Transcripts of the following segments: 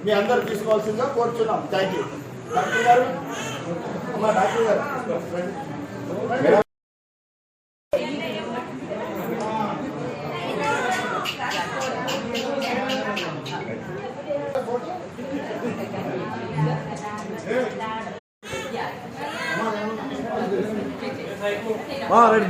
మీ అందరు తీసుకోవాల్సిందిగా కోరుచున్నాం. Thank you. డాక్టర్ గారు, అమ్మా డాక్టర్ గారు రెడీ.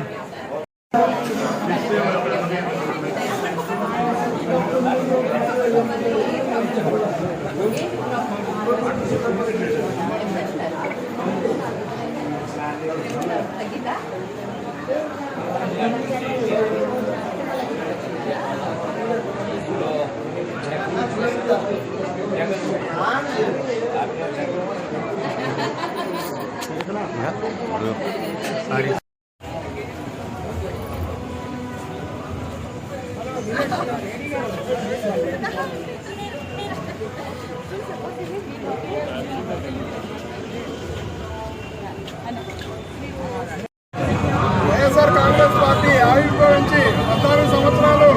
వైఎస్ఆర్ కాంగ్రెస్ పార్టీ ఆవిర్భవించి 14 సంవత్సరాలు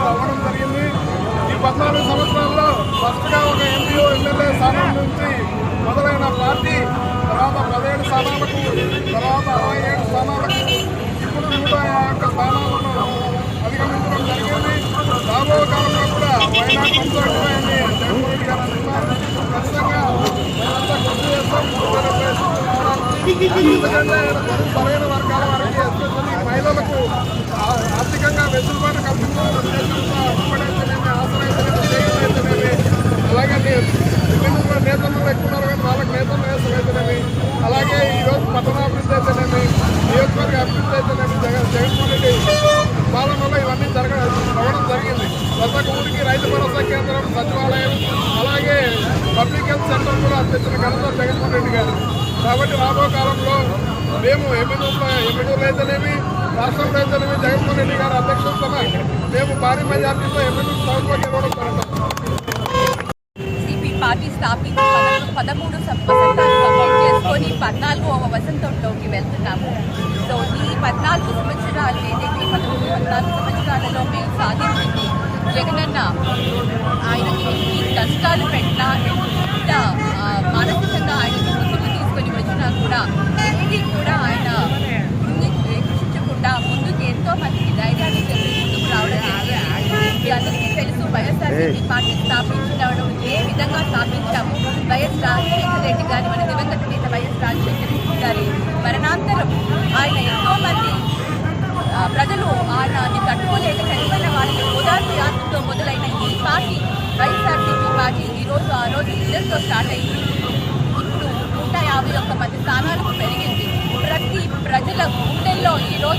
అవ్వడం జరిగింది. ఈ 14 సంవత్సరాల్లో ఫస్ట్గా ఒక ఎంపీ ఎమ్మెల్యే స్థానం నుంచి మొదలైన పార్టీ తర్వాత 17 స్థానాలకు, తర్వాత 67 స్థానాలకు, ఇప్పుడు 151 స్థానాలను అధిగమించడం జరిగింది. రాబోయే కాలంలో కూడా వైనాడు కొనసాగుతాయని జగన్మోహన్ రెడ్డి గారు అంటున్నారు. ఖచ్చితంగా మేమంతా కృషి చేస్తాం. ఎందుకంటే సరైన వర్గాల వారికి, ఎస్పెషల్లీ మహిళలకు ఆర్థికంగా వెసులుబాటు కల్పించాలని ఉద్దేశంతో అప్పుడైతేనేమి, ఆసరైతేనేమి, అలాగే విభిన్న నేతలు ఎక్కున్నారు కానీ వాళ్ళకి నేతలు వేసలైతేనేమి, అలాగే ఈరోజు పట్టణాభివృద్ధి అయితేనేమి, నియోజకవర్గ అభివృద్ధి అయితేనేమి, జగన్మోహన్ రెడ్డి పాలనలో ఇవన్నీ అవ్వడం జరిగింది. ప్రతి ఊరికి రైతు భరోసా కేంద్రం, సచివాలయం, అలాగే పబ్లిక్ హెల్త్ సెంటర్ కూడా తెచ్చిన ఘనత జగన్మోహన్ రెడ్డి గారు. కాబట్టి రాబో కాలంలో మేము ఎమ్మెల్యేలు అయితేనేమి, రాష్ట్రంలో అయితేనేమి జగన్మోహన్ రెడ్డి గారి అధ్యక్షతన మేము భారీ మెజార్టీతో ఎమ్మెల్యే స్థానంలో గెలవడం జరుగుతాం. పార్టీ స్థాపించి 13 వసంతాలు కంప్లీట్ చేసుకొని 14వ వసంతంలోకి వెళ్తున్నాము. సో ఈ 14 సంవత్సరాలు ఏదైతే 14 సంవత్సరాలలో మేము సాధించింది, జగనన్న ఆయనకి ఎన్ని కష్టాలు పెట్టినా, ఎంత మానసికంగా ఆయనకి ముందుకు తీసుకొని వచ్చినా కూడా ఏది కూడా ఆయన కృషించకుండా ముందుకు ఎంతో మందికి ధైర్యాన్ని చెప్పి ముందుకు రావడం జరిగింది. అందరికీ తెలుసు వైఎస్ఆర్సీపీ పార్టీ స్థాపించడం ఏ విధంగా స్థాపించాము. వైఎస్ రాజశేఖర రెడ్డి గారి, మన దివంగత నేత వైఎస్ రాజశేఖర రెడ్డి గారి మరణాంతరం ఆయన ఎంతో మంది ప్రజలు ఆయనని తట్టుకోలేక చనిపోయిన వారికి ఓదార్పు యాత్రతో మొదలైన ఈ పార్టీ వైఎస్ఆర్సీపీ పార్టీ ఆ రోజు ఇద్దరితో స్టార్ట్ అయింది. ఇప్పుడు 151 మంది స్థానాలకు పెరిగింది. ప్రతి ప్రజల గుండెల్లో ఈరోజు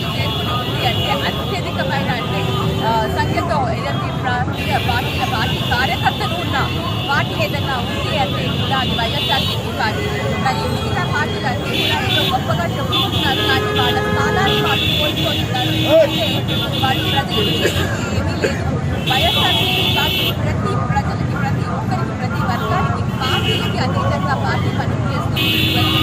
గొప్పగా చెప్పుకుంటున్నారు, కానీ వాళ్ళ స్థానాన్ని వాళ్ళు కోల్పోతున్నారు. ఎందుకంటే వాళ్ళు ప్రజలకు చేసింది ఏమీ లేదు. వైఎస్ఆర్సీపీ పార్టీ ప్రతి ప్రజలకి, ప్రతి ఒక్కరికి, ప్రతి వర్గానికి, పార్టీలకి అతీతంగా పార్టీ పనిచేస్తుంది.